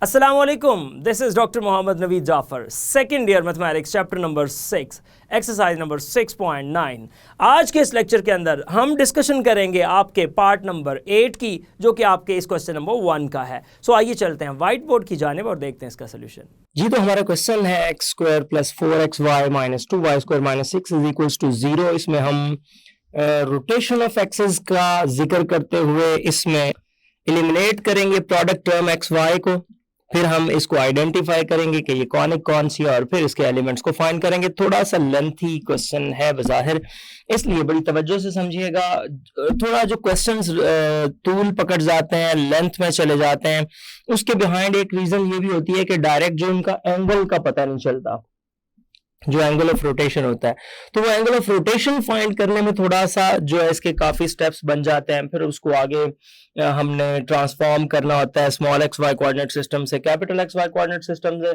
Assalamualaikum. This is Dr. Mohammad Naveed Jafar, second year mathematics chapter number 6, exercise number 6.9. आज के इस lecture के अंदर हम डिस्कशन करेंगे आपके पार्ट नंबर 8 की, जो कि आपके इस क्वेश्चन नंबर 1 का है. सो आइए चलते हैं व्हाइट बोर्ड की जानिब और देखते हैं इसका सोल्यूशन. जी, तो हमारा क्वेश्चन है x square plus 4xy minus 2y square minus 6 is equals to 0. इसमें हम रोटेशन ऑफ एक्सेस का जिक्र करते हुए इसमें एलिमिनेट करेंगे प्रोडक्ट टर्म एक्स वाई को, फिर हम इसको आइडेंटिफाई करेंगे कि ये कॉनिक कौन सी है और फिर इसके एलिमेंट्स को फाइंड करेंगे. थोड़ा सा लेंथी क्वेश्चन है बज़ाहिर, इसलिए बड़ी तवज्जो से समझिएगा. थोड़ा जो क्वेश्चंस तूल पकड़ जाते हैं, लेंथ में चले जाते हैं, उसके बिहाइंड एक रीजन ये भी होती है कि डायरेक्ट जो उनका एंगल का पता नहीं चलता, जो एंगल ऑफ रोटेशन होता है. तो वो एंगल ऑफ रोटेशन फाइंड करने में थोड़ा सा जो है इसके काफी स्टेप्स बन जाते हैं. फिर उसको आगे हमने ट्रांसफॉर्म करना होता है small x Y coordinate system से capital x Y coordinate system से.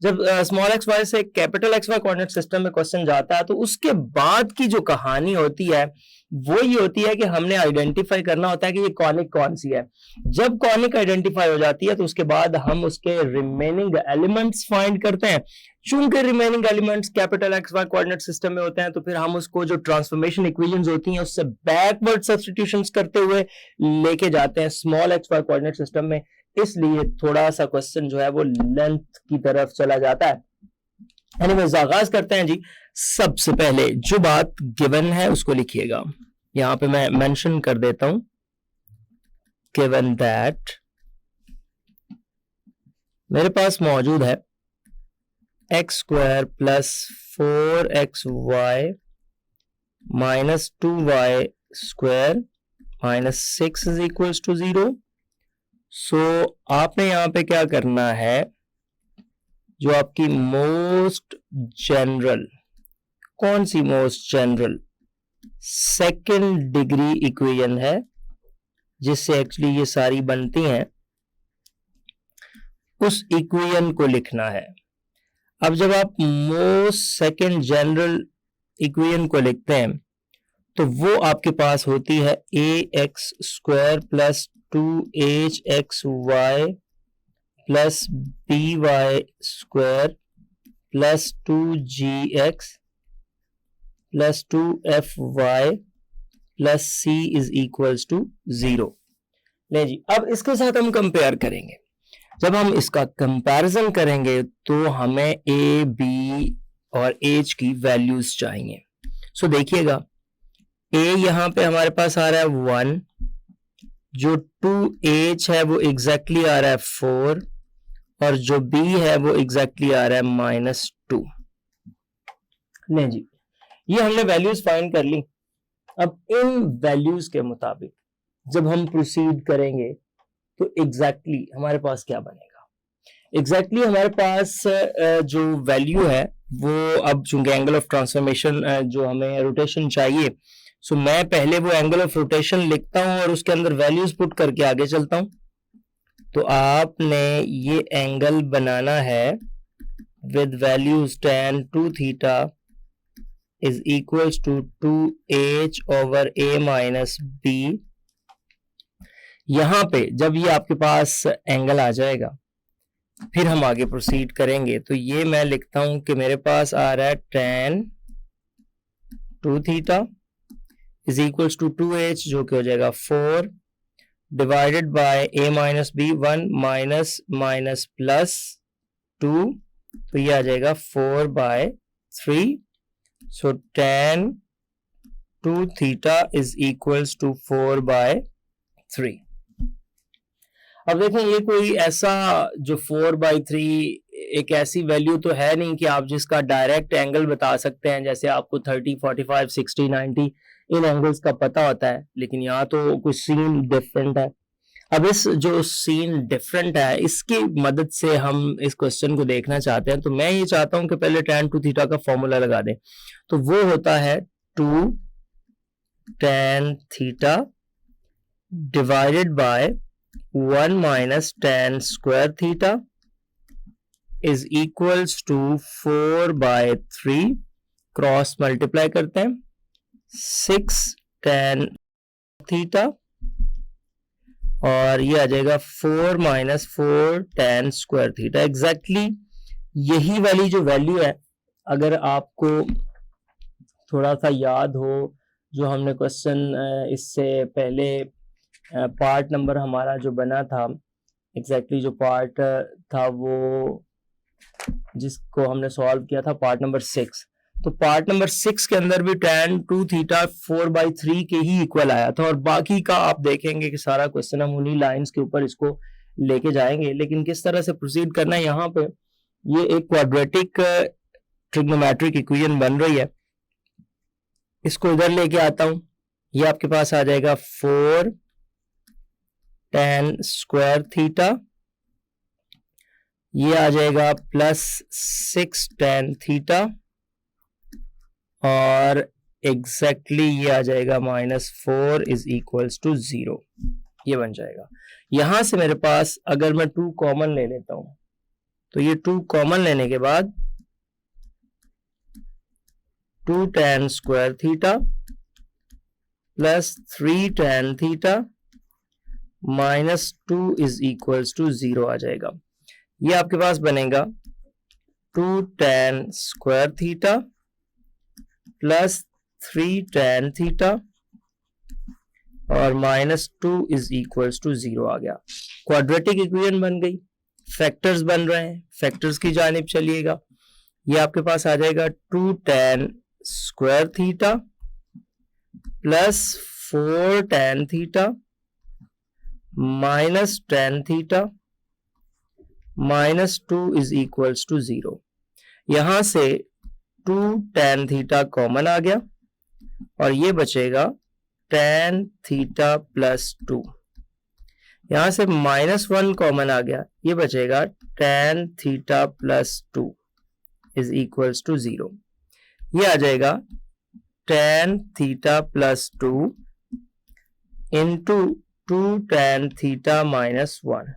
जब स्मॉल एक्स वाई से capital x Y coordinate system में क्वेश्चन जाता है तो उसके बाद की जो कहानी होती है वो ये होती है कि हमने आइडेंटिफाई करना होता है कि ये कॉनिक कौन सी है. जब कॉनिक आइडेंटिफाई हो जाती है तो उसके बाद हम उसके रिमेनिंग एलिमेंट्स फाइंड करते हैं. चूंकि remaining elements capital x Y coordinate system में होते हैं तो फिर हम उसको जो ट्रांसफॉर्मेशन इक्वेशंस होती हैं उससे बैकवर्ड सब्स्टिट्यूशंस करते हुए लेके जाते हैं small x Y coordinate system में. इसलिए थोड़ा सा क्वेश्चन जो है वो लेंथ की तरफ चला जाता है. एनीवेज, आगाज करते हैं जी. सबसे पहले जो बात गिवन है उसको लिखिएगा. यहां पे मैं मेंशन कर देता हूं गिवन दैट मेरे पास मौजूद है x square plus 4xy minus 2y square minus 6 is equals to 0. So आपने यहां पे क्या करना है, जो आपकी मोस्ट जनरल, कौन सी most general second degree equation है जिससे एक्चुअली ये सारी बनती हैं, उस इक्वेशन को लिखना है. अब जब आप मोस्ट सेकेंड जनरल इक्वेशन को लिखते हैं तो वो आपके पास होती है a x square plus 2hxy plus by square plus 2gx plus 2fy plus c is equals to 0. ले जी, अब इसके साथ हम कंपेयर करेंगे. जब हम इसका कंपैरिजन करेंगे तो हमें a, b और h की वैल्यूज चाहिए. सो देखिएगा, a यहां पे हमारे पास आ रहा है 1, जो 2h है वो एग्जैक्टली आ रहा है 4, और जो b है वो एग्जैक्टली आ रहा है -2. नहीं जी, ये हमने वैल्यूज फाइंड कर ली. अब इन वैल्यूज के मुताबिक जब हम प्रोसीड करेंगे तो एग्जैक्टली हमारे पास क्या बनेगा. एग्जैक्टली हमारे पास जो वैल्यू है वो, अब चूंकि एंगल ऑफ ट्रांसफॉर्मेशन जो हमें रोटेशन चाहिए, सो मैं पहले वो एंगल ऑफ रोटेशन लिखता हूं और उसके अंदर वैल्यूज पुट करके आगे चलता हूं. तो आपने ये एंगल बनाना है with values tan 2 theta is equals to 2h over a minus b. यहां पे जब ये आपके पास एंगल आ जाएगा फिर हम आगे प्रोसीड करेंगे. तो ये मैं लिखता हूं कि मेरे पास आ रहा है tan 2 theta is equals to 2h, जो कि हो जाएगा 4 divided by a minus b, 1 minus minus plus 2, तो ये आ जाएगा 4/3. So tan 2 theta is equals to 4/3. अब देखें, ये कोई ऐसा जो 4/3 एक ऐसी वैल्यू तो है नहीं कि आप जिसका डायरेक्ट एंगल बता सकते हैं. जैसे आपको 30, 45, 60, 90 इन एंगल्स का पता होता है, लेकिन यहाँ तो कुछ सीन डिफरेंट है. अब इस जो सीन डिफरेंट है इसकी मदद से हम इस क्वेश्चन को देखना चाहते हैं. तो मैं ये चाहता हूं कि पहले tan 2 थीटा का फॉर्मूला लगा दें. तो वो होता है 2 tan theta divided by 1 minus tan square theta is equals to 4/3. Cross multiply करते हैं, 6 tan थीटा और ये आ जाएगा 4 minus 4 tan square theta. Exactly यही वाली जो वैल्यू है, अगर आपको थोड़ा सा याद हो, जो हमने क्वेश्चन इससे पहले पार्ट नंबर हमारा जो बना था, एग्जैक्टली जो पार्ट था वो जिसको हमने सॉल्व किया था पार्ट नंबर 6, तो पार्ट नंबर 6 के अंदर भी tan 2 थीटा 4/3 के ही इक्वल आया था। और बाकी का आप देखेंगे कि सारा क्वेश्चन हम उन्हीं लाइंस के ऊपर इसको लेके जाएंगे। लेकिन किस तरह से प्रोसीड करना है, यहाँ पे ये एक क्वाड्रेटिक ट्रिग्नोमेट्रिक इक्वेशन बन रही है, इसको इधर लेके आता हूं। ये आपके पास आ जाएगा 4 tan स्क्वायर थीटा, ये आ जाएगा प्लस 6 tan थीटा, और एग्जैक्टली ये आ जाएगा -4 इज इक्वल्स टू 0। ये बन जाएगा। यहां से मेरे पास अगर मैं 2 कॉमन ले लेता हूं, तो ये 2 कॉमन लेने के बाद 2 tan square theta plus 3 tan theta -2 is equals to 0 आ जाएगा। ये आपके पास बनेगा 2 tan square theta plus 3 tan theta और -2 इज इक्वल्स टू 0 आ गया। क्वाड्रेटिक इक्वेशन बन गई, फैक्टर्स बन रहे हैं, फैक्टर्स की जानिब चलिएगा। ये आपके पास आ जाएगा 2 tan square theta plus 4 tan theta minus tan theta -2 is equals to 0। यहां से 2 tan थीटा कॉमन आ गया और ये बचेगा tan थीटा प्लस 2। यहां से -1 कॉमन आ गया, ये बचेगा tan theta plus 2 is equals to 0। ये आ जाएगा tan theta plus 2 into 2 tan theta -1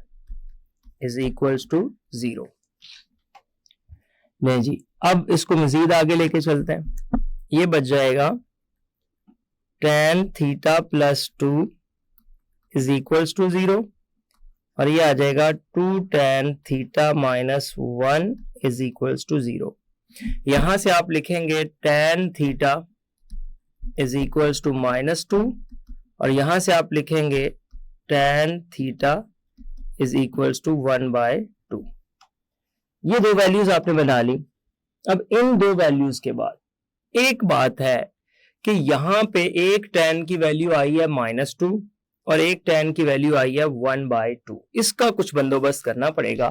is equals to 0। नहीं जी, अब इसको मजीद आगे लेके चलते हैं। ये बच जाएगा tan theta plus 2 is equals to 0 और ये आ जाएगा 2 tan theta -1 is equals to 0। यहां से आप लिखेंगे tan theta is equals to -2 और यहां से आप लिखेंगे tan theta is equals to 1/2। ये दो वैल्यूज आपने बना ली। अब इन दो वैल्यूज के बाद एक बात है कि यहां पे एक tan की वैल्यू आई है -2 और एक tan की वैल्यू आई है 1/2। इसका कुछ बंदोबस्त करना पड़ेगा।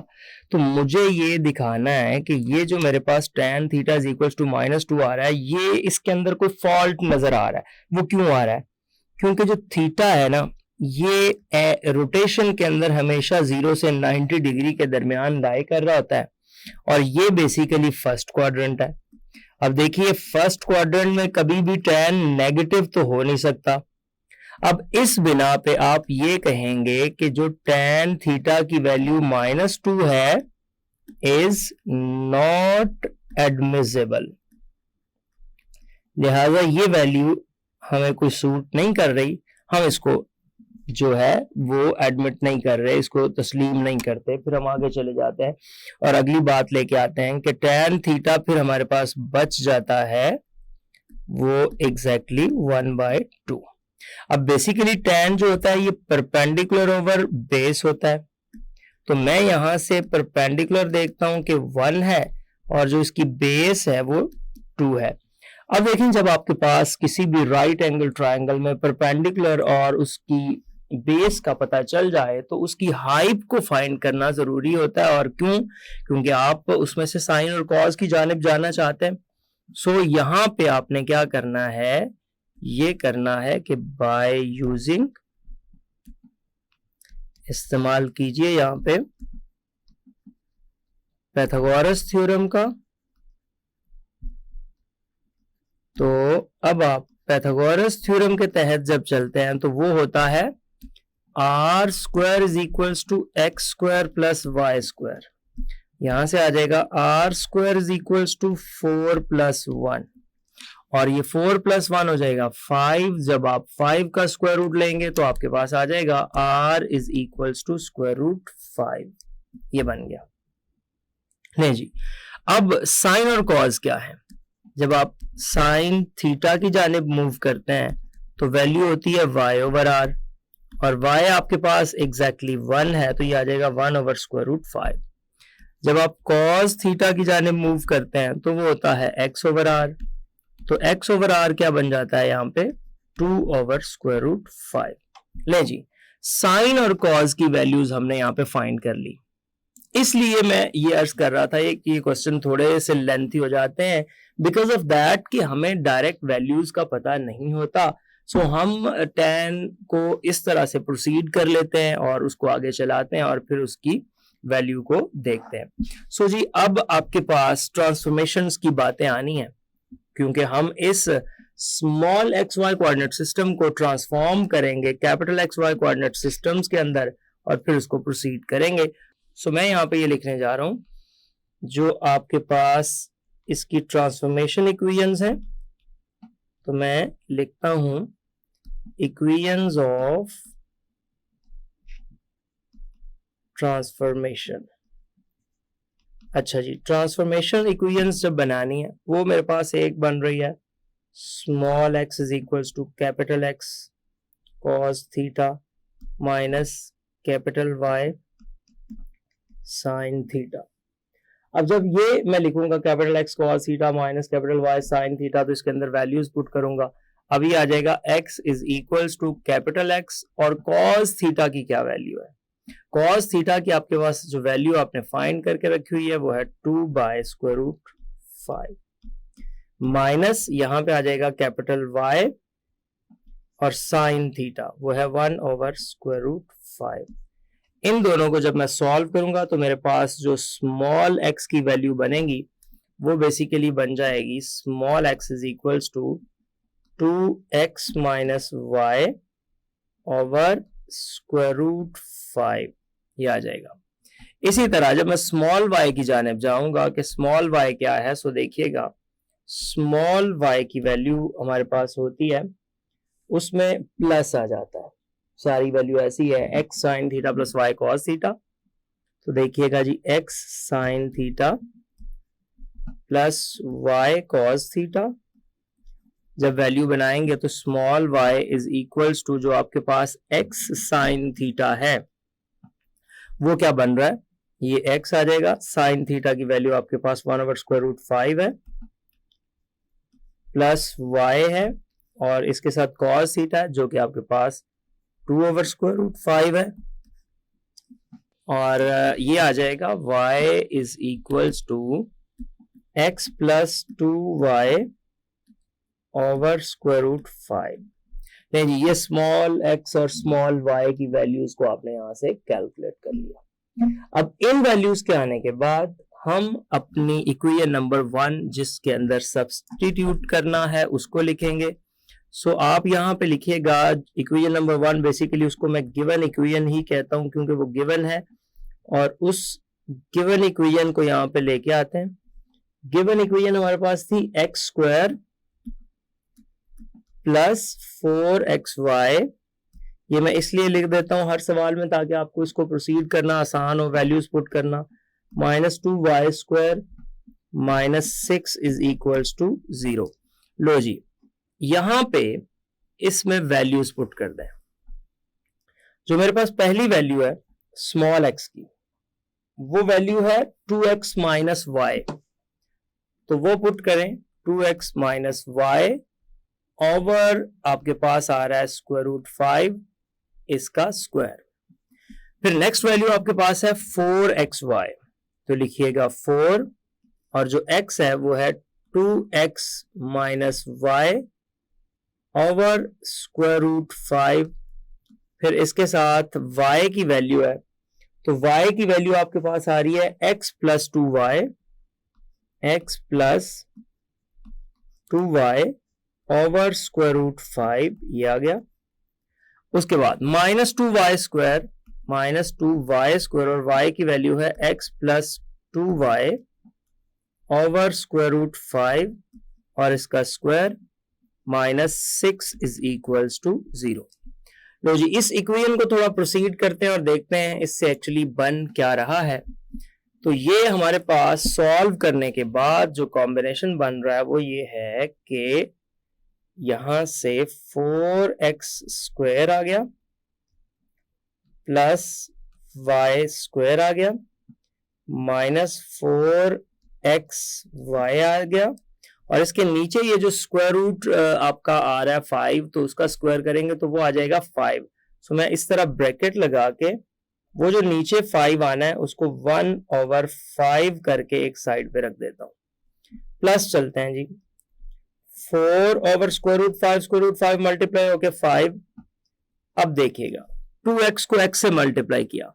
तो मुझे ये दिखाना है कि ये जो मेरे पास tan theta is equals to -2 आ रहा है, ये इसके अंदर कोई फॉल्ट नजर आ रहा है। वो क्यों आ रहा है? क्योंकि जो थीटा है ना, ये रोटेशन के अंदर हमेशा 0 से 90 डिग्री के दरमियान लाई कर रहा होता है और ये बेसिकली फर्स्ट क्वाड्रेंट है। अब देखिए, फर्स्ट क्वाड्रेंट में कभी भी tan नेगेटिव तो हो नहीं सकता। अब इस बिना पे आप ये कहेंगे कि जो tan थीटा की वैल्यू -2 है इज नॉट एडमिसिबल, लिहाजा ये वैल्यू हमें कोई सूट नहीं कर रही, हम इसको जो है वो एडमिट नहीं कर रहे, इसको तस्लीम नहीं करते। फिर हम आगे चले जाते हैं और अगली बात लेके आते हैं कि tan थीटा फिर हमारे पास बच जाता है वो एग्जैक्टली 1/2। अब बेसिकली tan जो होता है ये परपेंडिकुलर ओवर बेस होता है, तो मैं यहां से परपेंडिकुलर देखता हूं कि 1 है और जो इसकी बेस है वो 2 है। अब देखें, जब आपके पास किसी भी राइट एंगल ट्रायंगल में परपेंडिकुलर और उसकी बेस का पता चल जाए तो उसकी हाइप को फाइंड करना जरूरी होता है। और क्यों? क्योंकि आप उसमें से साइन और कॉज की जानिब जाना चाहते हैं। सो यहां पे आपने क्या करना है, ये करना है कि बाय यूजिंग, इस्तेमाल कीजिए यहां पे पाइथागोरस थ्योरम का। तो अब आप पाइथागोरस थ्योरम के तहत जब चलते हैं तो वो होता है r square is equals to x square plus y square. यहां से आ जाएगा r square is equals to 4 + 1 और ये 4 + 1 हो जाएगा 5। जब आप 5 का स्क्वायर रूट लेंगे तो आपके पास आ जाएगा r इज इक्वल्स टू √5। ये बन गया। नहीं जी, अब साइन और कॉज क्या है? जब आप साइन थीटा की जानिब मूव करते हैं तो वैल्यू होती है y/r, और y आपके पास एग्जैक्टली 1 है, तो ये आ जाएगा 1/√5। जब आप कॉस थीटा की जानिब मूव करते हैं तो वो होता है x/r, तो x/r क्या बन जाता है यहाँ पे 2/√5। ले जी, साइन और कॉज की वैल्यूज हमने यहाँ पे फाइंड कर ली। इसलिए मैं ये अर्ज कर रहा था कि ये क्वेश्चन थोड़े से लेंथी हो जाते हैं बिकॉज ऑफ दैट कि हमें डायरेक्ट वैल्यूज का पता नहीं होता। सो हम tan को इस तरह से प्रोसीड कर लेते हैं और उसको आगे चलाते हैं और फिर उसकी वैल्यू को देखते हैं। सो जी, अब आपके पास ट्रांसफॉर्मेशंस की बातें आनी है, क्योंकि हम इस small x Y coordinate system को ट्रांसफॉर्म करेंगे capital x Y coordinate systems के अंदर और फिर उसको प्रोसीड करेंगे। सो मैं यहाँ पे ये लिखने जा रहा हूं, जो आपके पास इसकी ट्रांसफॉर्मेशन इक्वेशंस हैं, तो मैं लिखता हूं इक्वेशंस ऑफ ट्रांसफॉर्मेशन। अच्छा जी, ट्रांसफॉर्मेशन इक्वेशंस जब बनानी है वो मेरे पास एक बन रही है small x is equals to capital X cos theta minus capital Y sine theta. अब जब ये मैं लिखूंगा capital X cos theta minus capital Y sine theta, तो इसके अंदर वैल्यूज पुट करूंगा। अभी आ जाएगा x is equals to capital X और कॉस थीटा की क्या वैल्यू है? कॉस थीटा की आपके पास जो वैल्यू आपने फाइंड करके रखी हुई है वो है 2/√5 माइनस यहां पे आ जाएगा कैपिटल y और साइन थीटा वो है 1/√5। इन दोनों को जब मैं सॉल्व करूंगा तो मेरे पास जो स्मॉल x की वैल्यू बनेगी वो बेसिकली बन जाएगी small x is equals to 2x minus y over √5, ये आ जाएगा। इसी तरह जब मैं स्मॉल y की जानिब जाऊंगा कि स्मॉल y क्या है, सो देखिएगा स्मॉल y की वैल्यू हमारे पास होती है, उसमें प्लस आ जाता है, सारी वैल्यू ऐसी है x sine theta plus y cos theta. तो देखिएगा जी x sine theta plus y cos theta, जब वैल्यू बनाएंगे तो small y is equals to जो आपके पास x साइन थीटा है वो क्या बन रहा है, ये x आ जाएगा, साइन थीटा की वैल्यू आपके पास 1/√5 है प्लस y है और इसके साथ cos थीटा जो कि आपके पास 2/√5 है, और ये आ जाएगा y is equals to x plus 2y over √5। नहीं जी, ये स्मॉल x और स्मॉल y की वैल्यूज को आपने यहां से कैलकुलेट कर लिया। अब इन वैल्यूज के आने के बाद हम अपनी इक्वेशन नंबर 1 जिसके अंदर सब्स्टिट्यूट करना है उसको लिखेंगे। सो आप यहाँ पे लिखिएगा इक्वेशन नंबर 1, बेसिकली उसको मैं गिवन इक्वेशन ही कहता हूं क्योंकि वो गिवन है, और उस गिवन इक्वेशन को यहाँ पे लेके आते हैं। गिवन इक्वेशन हमारे पास थी एक्स स्क्वायर प्लस 4xy, ये मैं इसलिए लिख देता हूं हर सवाल में ताकि आपको इसको प्रोसीड करना आसान हो, वैल्यूज पुट करना, minus 2y² minus 6 is equals to 0। लो जी, यहां पे इसमें वैल्यूज पुट कर दें। जो मेरे पास पहली वैल्यू है स्मॉल x की, वो वैल्यू है 2x माइनस वाई, तो वो पुट करें 2x माइनस वाई ओवर आपके पास आ रहा है √5 इसका स्क्वायर। फिर नेक्स्ट वैल्यू आपके पास है 4xy, तो लिखिएगा 4 और जो x है वो है 2x माइनस वाई ओवर √5। फिर इसके साथ y की वैल्यू है, तो y की वैल्यू आपके पास आ रही है x plus 2y, x plus 2y over √5, ये आ गया। उसके बाद माइनस 2y² माइनस 2y² और y की वैल्यू है x प्लस 2y ओवर √5 और इसका स्क्वायर -6 इज इक्वल्स टू 0। लो जी, इस इक्वेशन को थोड़ा प्रोसीड करते हैं और देखते हैं इससे एक्चुअली बन क्या रहा है। तो ये हमारे पास सॉल्व करने के बाद जो कॉम्बिनेशन बन रहा है वो ये है कि यहां से 4x स्क्वायर आ गया प्लस y स्क्वायर आ गया -4xy आ गया, और इसके नीचे ये जो स्क्वायर रूट आपका आ रहा है 5, तो उसका स्क्वायर करेंगे तो वो आ जाएगा 5। सो मैं इस तरह ब्रैकेट लगा के वो जो नीचे 5 आना है उसको 1/5 करके एक साइड पे रख देता हूं। प्लस चलते हैं जी, 4/√5 स्क्वायर रूट 5 मल्टीप्लाई होके 5। अब देखिएगा 2x को x से मल्टीप्लाई किया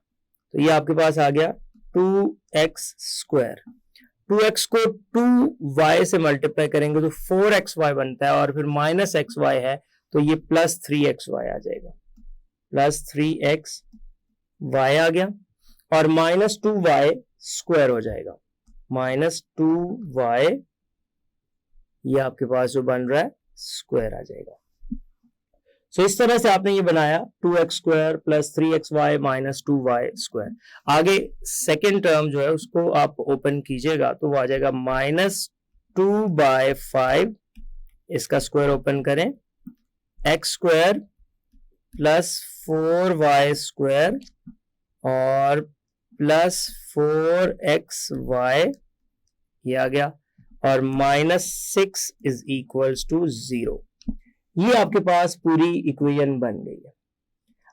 तो ये आपके पास आ गया 2x स्क्वायर। 2x को 2y से मल्टीप्लाई करेंगे तो 4xy बनता है, और फिर -xy है तो ये +3xy आ जाएगा, +3xy आ गया, और -2y स्क्वायर हो जाएगा, -2y ये आपके पास जो बन रहा है स्क्वायर आ जाएगा। सो इस तरह से आपने ये बनाया 2x square plus 3xy minus 2y square. आगे सेकेंड टर्म जो है उसको आप ओपन कीजिएगा तो वो आ जाएगा -2/5, इसका स्क्वायर ओपन करें, x square plus 4y square और प्लस 4xy ये आ गया, और -6 इज इक्वल्स टू 0। ये आपके पास पूरी इक्वेशन बन गई है।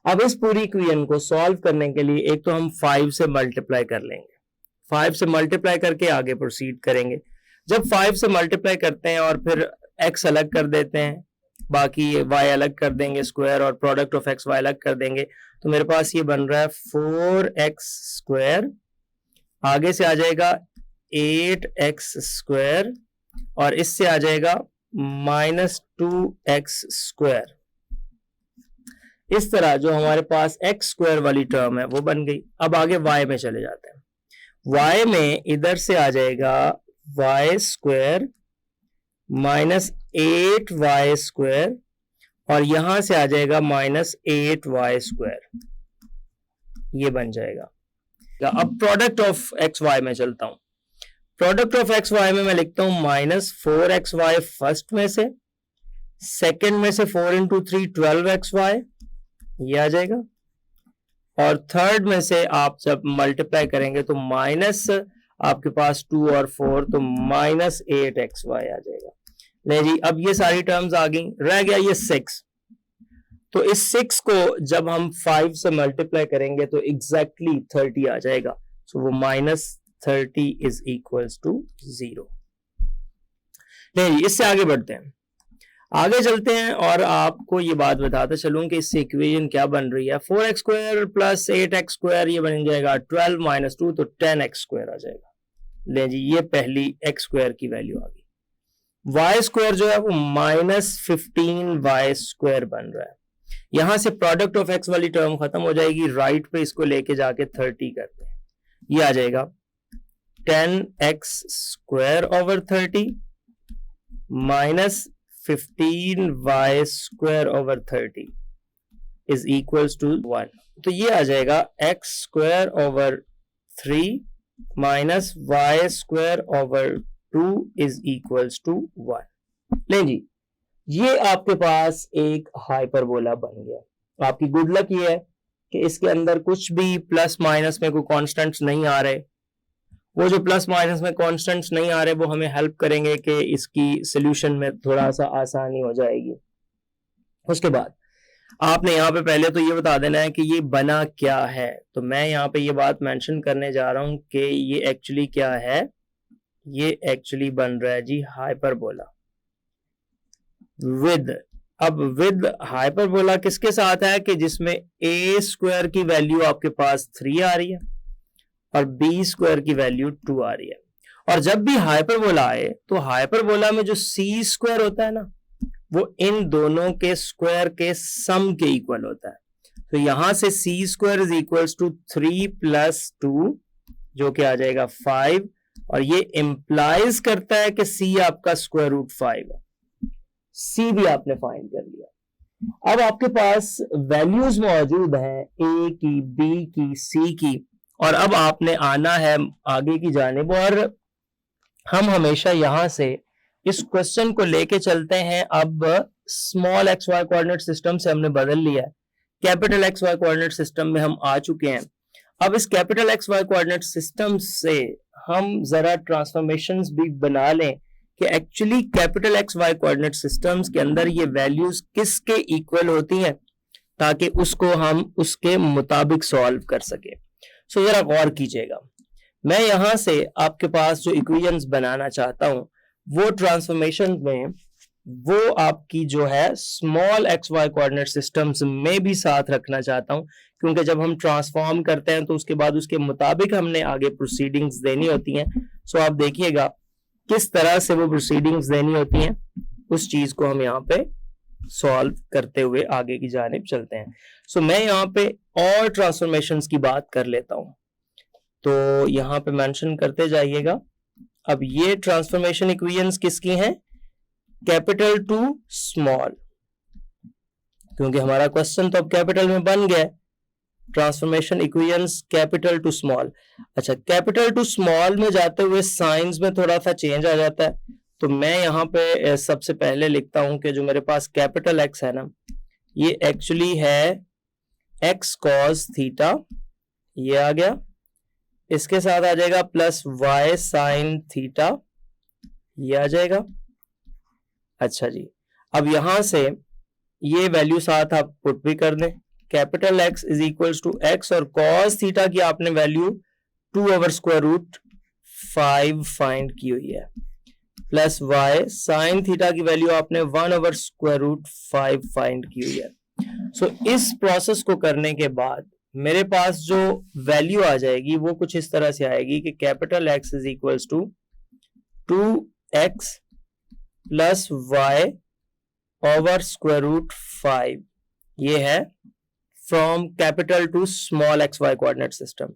अब इस पूरी इक्वेशन को सॉल्व करने के लिए एक तो हम 5 से मल्टीप्लाई कर लेंगे, 5 से मल्टीप्लाई करके आगे प्रोसीड करेंगे। जब 5 से मल्टीप्लाई करते हैं और फिर x अलग कर देते हैं, बाकी y अलग कर देंगे स्क्वायर, और प्रोडक्ट ऑफ x y अलग कर देंगे, तो मेरे पास ये बन रहा है 4x स्क्वायर, आगे से आ जाएगा 8x स्क्वायर, और इससे आ जाएगा -2x स्क्वायर। इस तरह जो हमारे पास x स्क्वायर वाली टर्म है वो बन गई। अब आगे y में चले जाते हैं। y में इधर से आ जाएगा y स्क्वायर -8y स्क्वायर, और यहां से आ जाएगा -8y स्क्वायर, ये बन जाएगा। अब प्रोडक्ट ऑफ एक्स वाई में चलता हूं। प्रोडक्ट ऑफ एक्स वाई में मैं लिखता हूं -4xy फर्स्ट में से, सेकंड में से 4 × 3 12xy ये आ जाएगा, और थर्ड में से आप जब मल्टीप्लाई करेंगे तो माइनस आपके पास 2 और 4 तो -8xy आ जाएगा। ले जी, अब ये सारी टर्म्स आ गई, रह गया ये 6। तो इस 6 को जब हम 5 से मल्टीप्लाई करेंगे तो एग्जैक्टली 30 आ जाएगा। सो वो -30 इज इक्वल्स टू 0। नहीं, इससे आगे बढ़ते हैं, आगे चलते हैं और आपको ये बात बताते चलूं कि इससे इक्वेशन क्या बन रही है। 4x square plus 8x square ये बन जाएगा 12 - 2 तो 10x स्क्वायर आ जाएगा। ले जी, ये पहली x स्क्वायर की वैल्यू आ गई। y स्क्वायर जो है वो -15y स्क्वायर बन रहा है। यहां से प्रोडक्ट ऑफ x वाली टर्म खत्म हो जाएगी, राइट पे इसको लेके जाके 30 करते हैं, ये आ जाएगा 10x square over 30 -15y square over 30 is equals to 1। तो ये आ जाएगा x square over 3 minus y square over 2 is equals to 1। लें जी, ये आपके पास एक हाइपरबोला बन गया। आपकी गुड लक ये है कि इसके अंदर कुछ भी प्लस माइनस में कोई कांस्टेंट्स नहीं आ रहे। वो जो प्लस माइनस में कांस्टेंट्स नहीं आ रहे वो हमें हेल्प करेंगे कि इसकी सॉल्यूशन में थोड़ा सा आसानी हो जाएगी। उसके बाद आपने यहाँ पे पहले तो ये बता देना है कि ये बना क्या है। तो मैं यहाँ पे ये बात मेंशन करने जा रहा हूं कि ये एक्चुअली क्या है। ये एक्चुअली बन रहा है जी हाइपरबोला विद। अब विद हाइपरबोला किसके साथ है कि जिसमें a स्क्वायर की वैल्यू आपके पास 3 आ रही है और b स्क्वायर की वैल्यू 2 आ रही है। और जब भी हाइपरबोला आए तो हाइपरबोला में जो c स्क्वायर होता है ना, वो इन दोनों के स्क्वायर के सम के इक्वल होता है। तो यहां से c square is equals to 3 + 2 जो कि आ जाएगा 5, और ये इम्प्लाइज करता है कि सी आपका स्क्वायर रूट 5 है। सी भी आपने फाइंड कर लिया। अब आपके पास वैल्यूज मौजूद हैं ए की, बी की, सी की, और अब आपने आना है आगे की जानिब, और हम हमेशा यहां से इस क्वेश्चन को लेके चलते हैं। अब small x Y coordinate system से हमने बदल लिया है, capital x Y coordinate system में हम आ चुके हैं। अब इस capital x Y coordinate system से हम जरा ट्रांसफॉर्मेशंस भी बना लें कि actually capital x Y coordinate systems के अंदर ये वैल्यूज किसके इक्वल होती हैं, ताकि उसको हम उसके मुताबिक सॉल्व कर सके। सो जरा गौर कीजिएगा, मैं यहां से आपके पास जो इक्वेशंस बनाना चाहता हूं वो ट्रांसफॉर्मेशन में वो आपकी जो है small x Y coordinate systems में भी साथ रखना चाहता हूं, क्योंकि जब हम ट्रांसफॉर्म करते हैं तो उसके बाद उसके मुताबिक हमने आगे प्रोसीडिंग्स देनी होती हैं। सो आप देखिएगा किस तरह से वो प्रोसीडिंग्स देनी होती हैं, उस चीज को हम यहाँ पे सॉल्व करते हुए आगे की जानिब चलते हैं। सो मैं यहाँ पे और ट्रांसफॉर्मेशंस की बात कर लेता हूं, तो यहाँ पे मेंशन करते जाइएगा। अब ये ट्रांसफॉर्मेशन इक्वेशंस किसकी हैं, कैपिटल टू स्मॉल, क्योंकि हमारा क्वेश्चन तो अब कैपिटल में बन गया। Transformation equations capital to small. अच्छा, कैपिटल टू स्मॉल में जाते हुए साइंस में थोड़ा सा चेंज आ जाता है, तो मैं यहाँ पे सबसे पहले लिखता हूं कि जो मेरे पास कैपिटल एक्स है ना, ये एक्चुअली है एक्स कॉस थीटा, ये आ गया, इसके साथ आ जाएगा प्लस वाई साइन थीटा, ये आ जाएगा। अच्छा जी, अब यहां से ये वैल्यू साथ आप पुट भी कर दें, capital x is equals to x, और कॉस थीटा की आपने वैल्यू 2/√5 फाइंड की हुई है, प्लस वाई साइन थीटा की वैल्यू आपने 1/√5 फाइंड की हुई है। सो इस प्रोसेस को करने के बाद मेरे पास जो वैल्यू आ जाएगी वो कुछ इस तरह से आएगी कि capital x is equals to 2x plus y over √5, ये है from capital to small x Y coordinate system.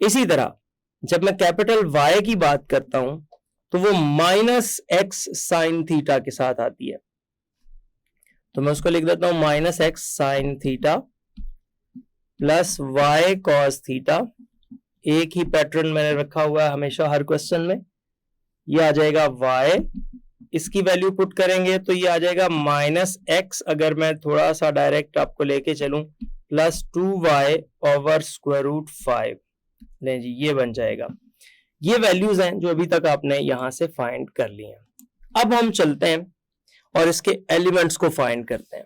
इसी तरह जब मैं कैपिटल वाई की बात करता हूं तो वो -x साइन थीटा के साथ आती है, तो मैं उसको लिख देता हूं -x sine theta plus y cos theta. एक ही पैटर्न मैंने रखा हुआ है हमेशा हर क्वेश्चन में। ये आ जाएगा y, इसकी वैल्यू पुट करेंगे तो ये आ जाएगा -x, अगर मैं थोड़ा सा डायरेक्ट आपको लेके चलूं, प्लस 2y ओवर √5। ले जी, ये बन जाएगा। ये वैल्यूज हैं जो अभी तक आपने यहां से फाइंड कर ली हैं। अब हम चलते हैं और इसके एलिमेंट्स को फाइंड करते हैं,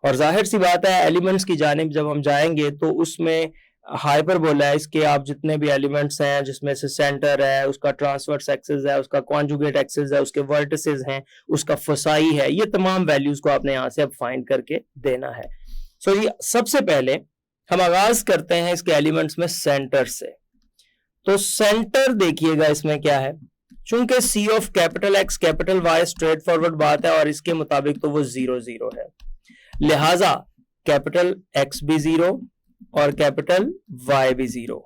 और जाहिर सी बात है एलिमेंट्स की जानिब जब हम जाएंगे तो उसमें हाइपरबोला है, इसके आप जितने भी एलिमेंट्स हैं जिसमें से सेंटर है, उसका ट्रांसवर्स एक्सिस है, उसका कॉन्जुगेट एक्सिस है, उसके वर्टिसेस हैं, उसका फोसाई है, ये तमाम वैल्यूज को आपने यहां से अब फाइंड करके देना है। सो ये सबसे पहले हम आगाज करते हैं इसके एलिमेंट्स में सेंटर से। तो सेंटर देखिएगा इसमें क्या है, चूंकि C of capital X capital Y straightforward बात है और इसके मुताबिक तो वो 0 0 है, लिहाजा कैपिटल एक्स भी 0 और कैपिटल वाई भी 0।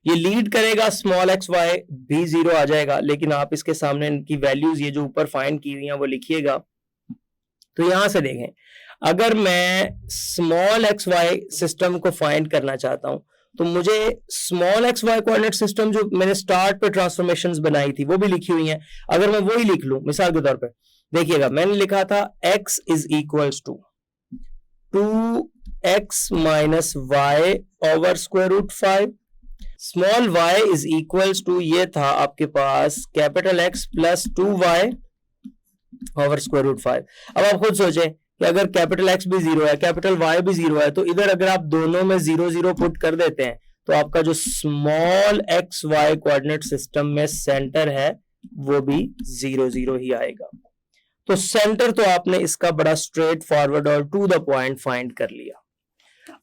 ये लीड करेगा स्मॉल एक्स वाई भी 0 आ जाएगा, लेकिन आप इसके सामने इनकी वैल्यूज ये जो ऊपर फाइंड की हुई हैं वो लिखिएगा। तो यहां से देखें, अगर मैं स्मॉल एक्स वाई सिस्टम को फाइंड करना चाहता हूं तो मुझे small x Y coordinate system जो मैंने स्टार्ट पे ट्रांसफॉर्मेशंस बनाई थी वो भी लिखी हुई हैं, अगर मैं वही लिख लूं मिसाल के तौर पे, देखिएगा मैंने लिखा था x is equals to 2x minus y over √5, small y is equals to, ये था आपके पास capital x plus 2y over √5। अब आप खुद सोचें कि अगर कैपिटल x भी 0 है, कैपिटल y भी 0 है, तो इधर अगर आप दोनों में 0 0 पुट कर देते हैं तो आपका जो small x Y coordinate system में सेंटर है वो भी 0 0 ही आएगा। तो सेंटर तो आपने इसका बड़ा स्ट्रेट फॉरवर्ड और टू द पॉइंट फाइंड कर लिया।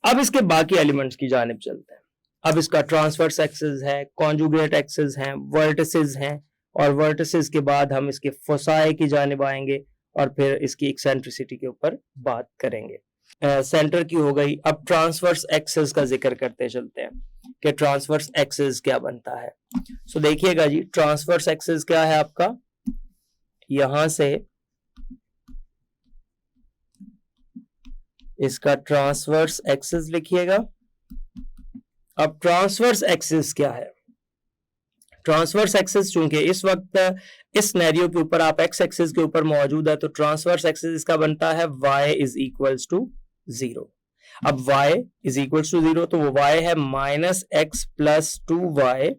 अब इसके बाकी एलिमेंट्स की जानिब चलते हैं। अब इसका ट्रांसवर्स एक्सिस है, कॉन्जुगेट एक्सिस हैं, वर्टिसेस हैं, और वर्टिसेस के बाद हम इसके फोसाई की जानिब आएंगे और फिर इसकी एक्सेंट्रिसिटी के ऊपर बात करेंगे। सेंटर की हो गई। अब ट्रांसवर्स एक्सिस का जिक्र करते चलते हैं। कि ट्रांसवर्स एक्सिस क्या बनता है। सो देखिएगा जी, ट्रांसवर्स एक्सिस क्या है आपका, यहां से इसका ट्रांसवर्स एक्सिस लिखिएगा। अब ट्रांसवर्स एक्सिस क्या है, ट्रांसवर्स एक्सिस चूंकि इस वक्त इस सिनेरियो के ऊपर आप एक्स एक्सिस के ऊपर मौजूद है, तो ट्रांसवर्स एक्सिस इसका बनता है y इज इक्वल्स टू 0। अब y इज इक्वल्स टू 0, तो वो y है माइनस एक्स प्लस 2y,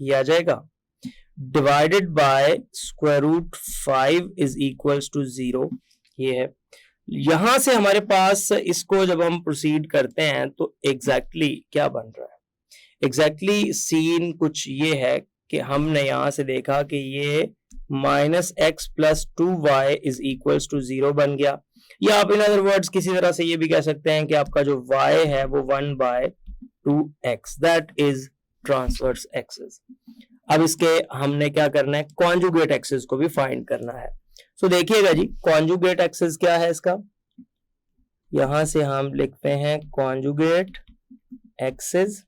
ये आ जाएगा, divided by square root 5 is equals to 0, ये है। यहां से हमारे पास इसको जब हम प्रोसीड करते हैं तो एग्जैक्टली क्या बन रहा है, एग्जैक्टली सीन कुछ ये है कि हमने यहां से देखा कि ये minus x plus 2y is equals to 0 बन गया, या आप इन अदर वर्ड्स किसी तरह से ये भी कह सकते हैं कि आपका जो y है वो 1/2x, that is transverse axis. अब इसके हमने क्या करना है, कॉन्जुगेट एक्सिस को भी फाइंड करना है। सो देखिएगा जी, कॉन्जुगेट एक्सिस क्या है इसका, यहां से हम लिखते हैं कॉन्जुगेट एक्सिस।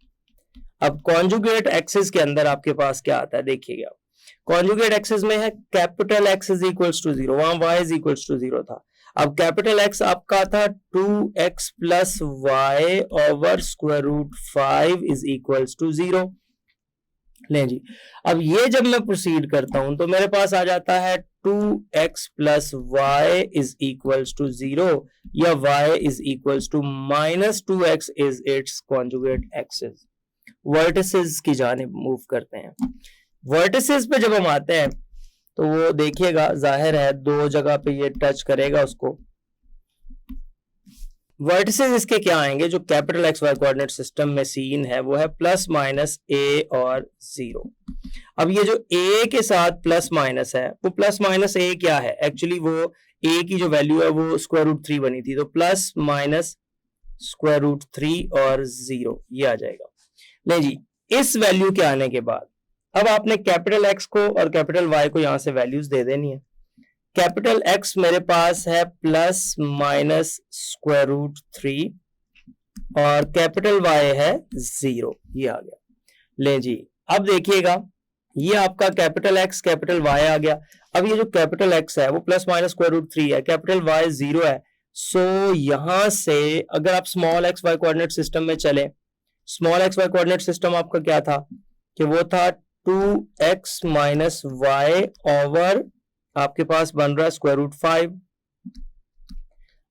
अब कॉन्जुगेट एक्सिस के अंदर आपके पास क्या आता है, देखिएगा कॉन्जुगेट एक्सिस में है capital x is equals to 0, वहां y इज इक्वल्स टू 0 था। अब कैपिटल एक्स आपका था 2x plus y over square root 5 is equals to 0। ले जी, अब ये जब मैं प्रोसीड करता हूं तो मेरे पास आ जाता है 2x plus y is equals to 0, या y is equals to minus 2x is its conjugate axis. Vertices की जानिब मूव करते हैं। वर्टिसेस पे जब हम आते हैं तो वो देखिएगा जाहिर है दो जगह पे ये टच करेगा उसको। वर्टिसेस इसके क्या आएंगे, जो capital x Y coordinate system में सीन है वो है प्लस माइनस a और 0। अब ये जो a के साथ प्लस माइनस है, वो प्लस माइनस a क्या है, एक्चुअली वो a की जो वैल्यू है वो स्क्वायर रूट 3 बनी थी, तो प्लस माइनस स्क्वायर रूट 3 और 0 ये आ जाएगा। नहीं जी, इस वैल्यू के आने के बाद अब आपने कैपिटल एक्स को और कैपिटल वाई को यहां से वैल्यूज दे देनी है। कैपिटल एक्स मेरे पास है प्लस माइनस स्क्वायर रूट 3 और कैपिटल वाई है 0, ये आ गया। ले जी, अब देखिएगा ये आपका कैपिटल एक्स कैपिटल वाई आ गया। अब ये जो कैपिटल एक्स है वो प्लस माइनस स्क्वायर रूट 3 है, कैपिटल वाई 0 है। सो यहां से अगर आप small x Y coordinate system में चले, small x Y coordinate system आपका क्या था कि वो था 2x माइनस वाई ओवर आपके पास बन रहा है स्क्वायर रूट 5।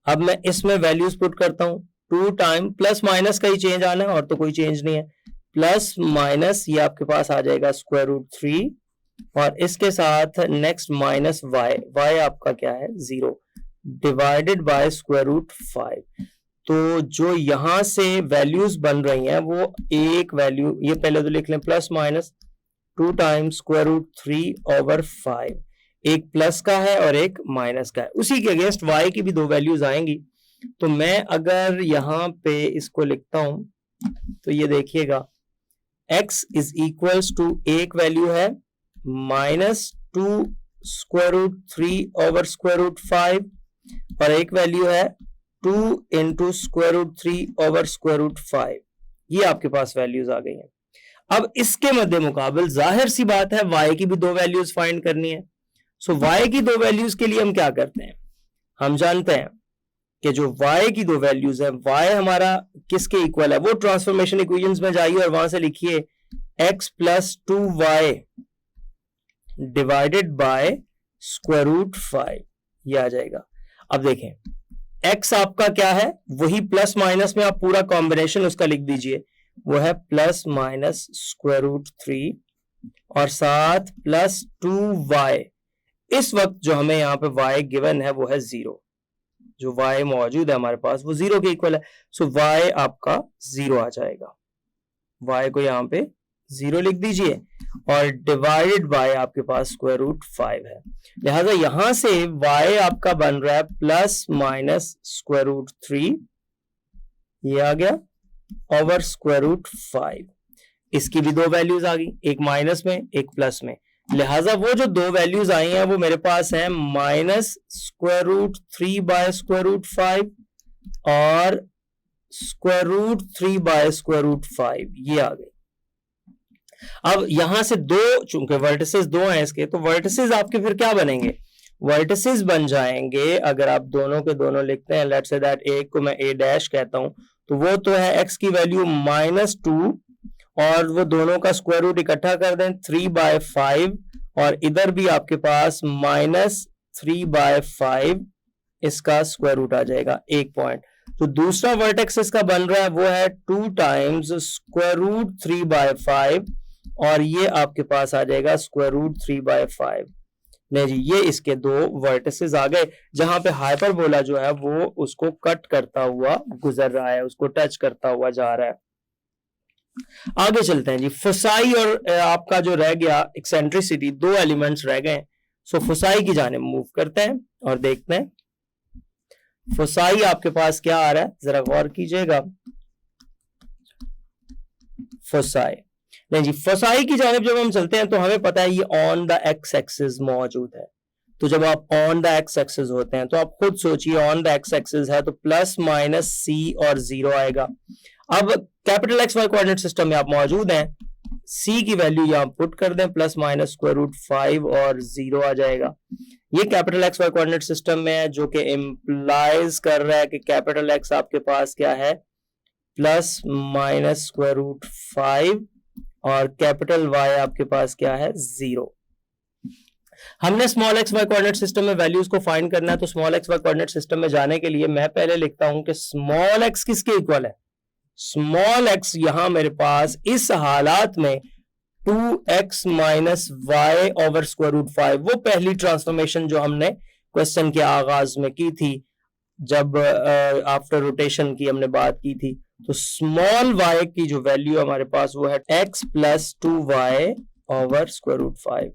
अब मैं इसमें वैल्यूज पुट करता हूं, 2 टाइम प्लस माइनस का ही चेंज आना है और तो कोई चेंज नहीं है, प्लस माइनस ये आपके पास आ जाएगा स्क्वायर रूट 3 और इसके साथ नेक्स्ट माइनस वाई, वाई आपका क्या है 0 डिवाइडेड बाय स्क्वायर रूट 5। तो जो यहां से वैल्यूज बन रही हैं वो एक वैल्यू, ये पहले तो लिख लें plus minus 2 times square root 3 over 5, एक प्लस का है और एक माइनस का है। उसी के अगेंस्ट y की भी दो वैल्यूज आएंगी। तो मैं अगर यहां पे इसको लिखता हूं तो ये देखिएगा x इज इक्वल्स टू एक वैल्यू है minus 2 square root 3 over square root 5 और एक वैल्यू है 2 into square root 3 over square root 5। ये आपके पास वैल्यूज आ गई हैं। अब इसके मध्य मुकाबल जाहिर सी बात है y की भी दो वैल्यूज फाइंड करनी है। सो y की दो वैल्यूज के लिए हम क्या करते हैं, हम जानते हैं कि जो y की दो वैल्यूज है, y हमारा किसके इक्वल है, वो ट्रांसफॉर्मेशन इक्वेशंस में जाइए और वहां से लिखिए x plus 2y divided by square root 5, ये आ जाएगा। अब देखें x आपका क्या है, वही प्लस माइनस में आप पूरा कॉम्बिनेशन उसका लिख दीजिए, वो है प्लस माइनस स्क्वायर रूट 3 और साथ प्लस 2y। इस वक्त जो हमें यहाँ पे y गिवन है वो है 0, जो y मौजूद है हमारे पास वो 0 के इक्वल है। सो y आपका 0 आ जाएगा, y को यहाँ पे 0 लिख दीजिए और डिवाइडेड बाय आपके पास स्क्वायर रूट 5 है। लिहाजा यहां से y आपका बन रहा है प्लस माइनस स्क्वायर रूट 3, ये आ गया ओवर स्क्वायर रूट 5। इसकी भी दो वैल्यूज आ गई, एक माइनस में एक प्लस में। लिहाजा वो जो दो वैल्यूज आई हैं वो मेरे पास है minus square root 3 by square root 5 और square root 3 by square root 5, ये आ गई। अब यहां से दो, चूंकि वर्टिसेस दो हैं इसके, तो वर्टिसेस आपके फिर क्या बनेंगे, वर्टिसेस बन जाएंगे, अगर आप दोनों के दोनों लिखते हैं, लेट्स से दैट एक को मैं ए डैश कहता हूं, तो वो तो है एक्स की वैल्यू -2, और वो दोनों का स्क्वायर रूट इकट्ठा कर दें 3/5, और इधर भी आपके पास -3/5 इसका स्क्वायर रूट आ जाएगा, एक पॉइंट। तो दूसरा वर्टेक्स इसका बन रहा है वो है 2 टाइम्स स्क्वायर रूट 3/5, और ये आपके पास आ जाएगा स्क्वायर रूट 3/5। नहीं जी, ये इसके दो वर्टिसेस आ गए, जहां पे हाइपरबोला जो है वो उसको कट करता हुआ गुजर रहा है, उसको टच करता हुआ जा रहा है। आगे चलते हैं जी, फोसाई और आपका जो रह गया एक्सेंट्रिसिटी, दो एलिमेंट्स रह गए। सो फोसाई की जानिब मूव करते हैं और देखते हैं फोसाई आपके पास क्या आ रहा है, जरा गौर कीजिएगा। फोसाई, नहीं जी, फोसाई की जानिब जब हम चलते हैं तो हमें पता है ये ऑन द एक्स एक्सिस मौजूद है। तो जब आप ऑन द एक्स एक्सिस होते हैं तो आप खुद सोचिए, ऑन द एक्स एक्सिस है तो प्लस माइनस सी और 0 आएगा। अब capital x Y coordinate system में आप मौजूद हैं, सी की वैल्यू यहां पुट कर दें, प्लस माइनस स्क्वायर रूट 5 और 0 आ जाएगा। ये capital x Y coordinate system में है, जो कि इंप्लाइज कर रहा है कि कैपिटल एक्स आपके पास क्या है, प्लस माइनस स्क्वायर रूट 5, और कैपिटल वाई आपके पास क्या है, 0। हमने small x Y coordinate system में वैल्यूज को फाइंड करना है, तो small x Y coordinate system में जाने के लिए मैं पहले लिखता हूं कि स्मॉल एक्स किसके इक्वल है, स्मॉल एक्स यहां मेरे पास इस हालात में 2x minus y over square root 5, वो पहली ट्रांसफॉर्मेशन जो हमने क्वेश्चन के आगाज में की थी, जब आफ्टर रोटेशन की हमने बात की थी। तो स्मॉल y की जो वैल्यू हमारे पास वो है x plus 2y over square root 5।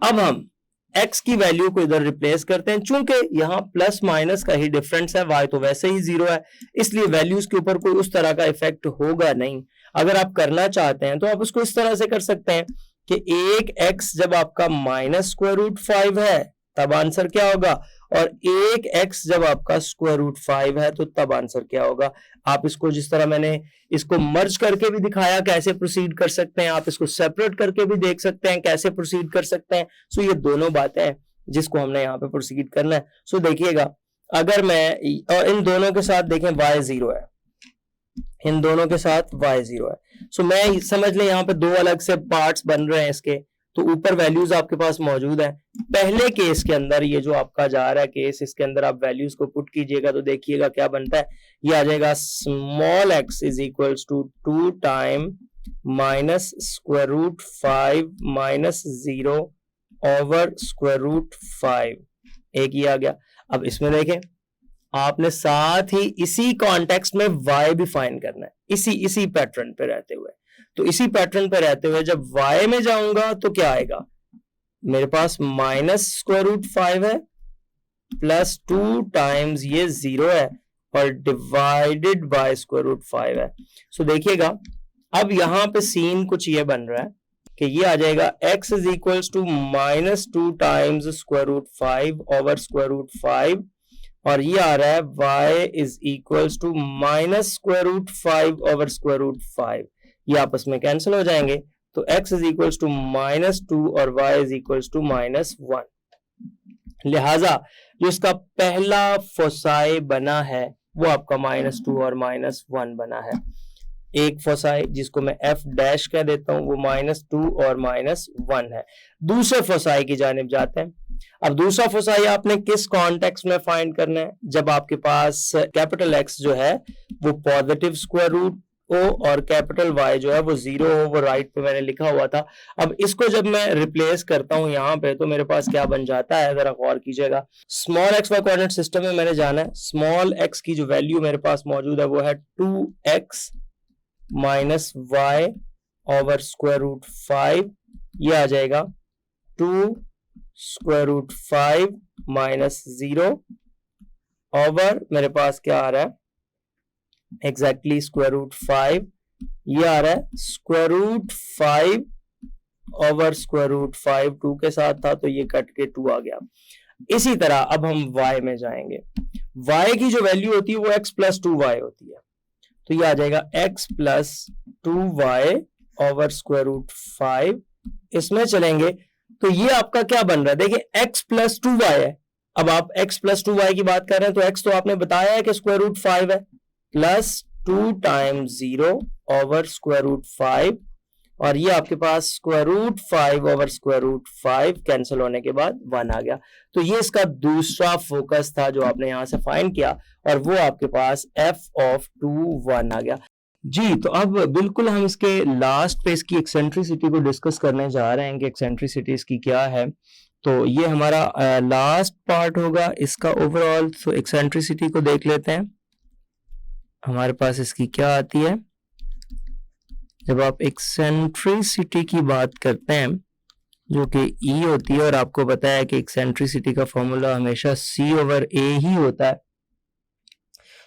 अब हम x की वैल्यू को इधर रिप्लेस करते हैं, चूंकि यहाँ प्लस माइनस का ही डिफरेंस है, y तो वैसे ही 0 है, इसलिए वैल्यूज के ऊपर कोई उस तरह का इफेक्ट होगा नहीं। अगर आप करना चाहते हैं तो आप उसको इस तरह से कर सकते हैं कि एक x जब आपका माइनस स्क्वायर रूट 5 है तब आंसर क्या होगा, और एक x जब आपका स्क्वायर रूट 5 है तो तब आंसर क्या होगा। आप इसको जिस तरह मैंने इसको मर्ज करके भी दिखाया कैसे प्रोसीड कर सकते हैं, आप इसको सेपरेट करके भी देख सकते हैं कैसे प्रोसीड कर सकते हैं। सो ये दोनों बातें हैं जिसको हमने यहाँ पे प्रोसीड करना है। सो देखिएगा, अगर मैं और इन दोनों के साथ देखें y 0 है, इन दोनों के साथ y 0 है। सो मैं समझ लें यहाँ पे दो अलग से पार्ट्स बन रहे हैं इसके, तो ऊपर वैल्यूज आपके पास मौजूद है। पहले केस के अंदर ये जो आपका जा रहा है केस, इसके अंदर आप वैल्यूज को पुट कीजिएगा तो देखिएगा क्या बनता है, ये आ जाएगा small x is equals to 2 time minus square root 5 minus 0 over square root 5, एक ही आ गया। अब इसमें देखें, आपने साथ ही इसी कॉन्टेक्स्ट में y भी फाइंड करना है, इसी पैटर्न पे रहते हुए। तो इसी पैटर्न पे रहते हुए जब y में जाऊंगा तो क्या आएगा, मेरे पास माइनस स्क्वायर रूट 5 है प्लस 2 टाइम्स ये 0 है और डिवाइडेड बाय स्क्वायर रूट 5 है। सो देखिएगा, अब यहां पे सीन कुछ ये बन रहा है कि ये आ जाएगा x is equals to minus 2 times square root 5 over square root 5, और ये आ रहा है y is equals to minus square root 5 over square root 5। ये आपस में कैंसिल हो जाएंगे, तो x इज इक्वल्स टू -2 और y इज इक्वल्स टू -1। लिहाजा जो इसका पहला फोसाई बना है वो आपका -2 और -1 बना है। एक फोसाई जिसको मैं f डैश कह देता हूं वो -2 और -1 है। दूसरे फोसाई की जानिब जाते हैं। अब दूसरा फोसाई आपने किस कॉन्टेक्स्ट में फाइंड करना है, जब आपके पास कैपिटल X जो है वो पॉजिटिव स्क्वायर रूट हो और कैपिटल Y जो है वो 0 हो, वो राइट पे मैंने लिखा हुआ था। अब इसको जब मैं रिप्लेस करता हूं यहाँ पे तो मेरे पास क्या बन जाता है, जरा गौर कीजिएगा। Small x Y coordinate system में मैंने जाना है, स्मॉल x की जो वैल्यू मेरे पास मौजूद है वो है 2x minus y over square root 5, ये आ जाएगा 2 स्क्वायर रूट 5 माइनस 0 ओवर मेरे पास क्या आ रहा है एग्जैक्टली स्क्वायर रूट 5, ये आ रहा है square root 5 over square root 5, 2 के साथ था तो ये कट के 2 आ गया। इसी तरह अब हम y में जाएंगे, y की जो वैल्यू होती है वो x प्लस 2y होती है। तो ये आ जाएगा x plus 2y over square root 5। इसमें चलेंगे तो ये आपका क्या बन रहा है, देखिए x प्लस 2y है। अब आप x प्लस 2y की बात कर रहे हैं तो x तो आपने बताया है कि स्क्वायर रूट 5 है, plus 2 times 0 over square root 5, और ये आपके पास square root 5 over square root 5 cancel होने के बाद 1 आ गया। तो ये इसका दूसरा फोकस था जो आपने यहां से फाइंड किया, और वो आपके पास f ऑफ 2 1 आ गया जी। तो अब बिल्कुल हम इसके लास्ट पे इसकी एक्सेंट्रिसिटी को डिस्कस करने जा रहे हैं कि एक्सेंट्रिसिटी इसकी क्या है। तो ये हमारा लास्ट पार्ट होगा इसका ओवरऑल। तो एक्सेंट्रिसिटी को देख लेते हैं, हमारे पास इसकी क्या आती है। जब आप एक्सेंट्रिसिटी की बात करते हैं जो कि E होती है, और आपको पता है कि एक्सेंट्रिसिटी का फॉर्मूला हमेशा C ओवर A ही होता है।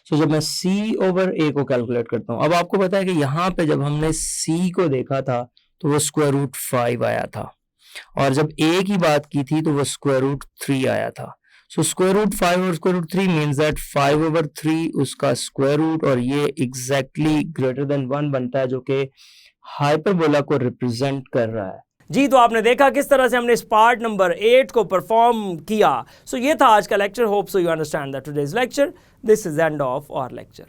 तो जब मैं C ओवर A को कैलकुलेट करता हूं, अब आपको पता है कि यहाँ पे जब हमने C को देखा था तो वो स्क्वायर रूट 5 आया था, और जब A की बात की थी तो वो स्क्वायर रूट 3 आया था। सो स्क्वायर रूट 5 और square root 3 means that 5 over 3 उसका स्क्वायर रूट, और ये एग्जैक्टली ग्रेटर देन 1 बनता है जो कि हाइपरबोला को रिप्रेजेंट कर रहा है जी। तो आपने देखा किस तरह से हमने इस पार्ट नंबर 8 को परफॉर्म किया। सो ये था आज का lecture. Hope so you understand that today's lecture. This is end of our lecture.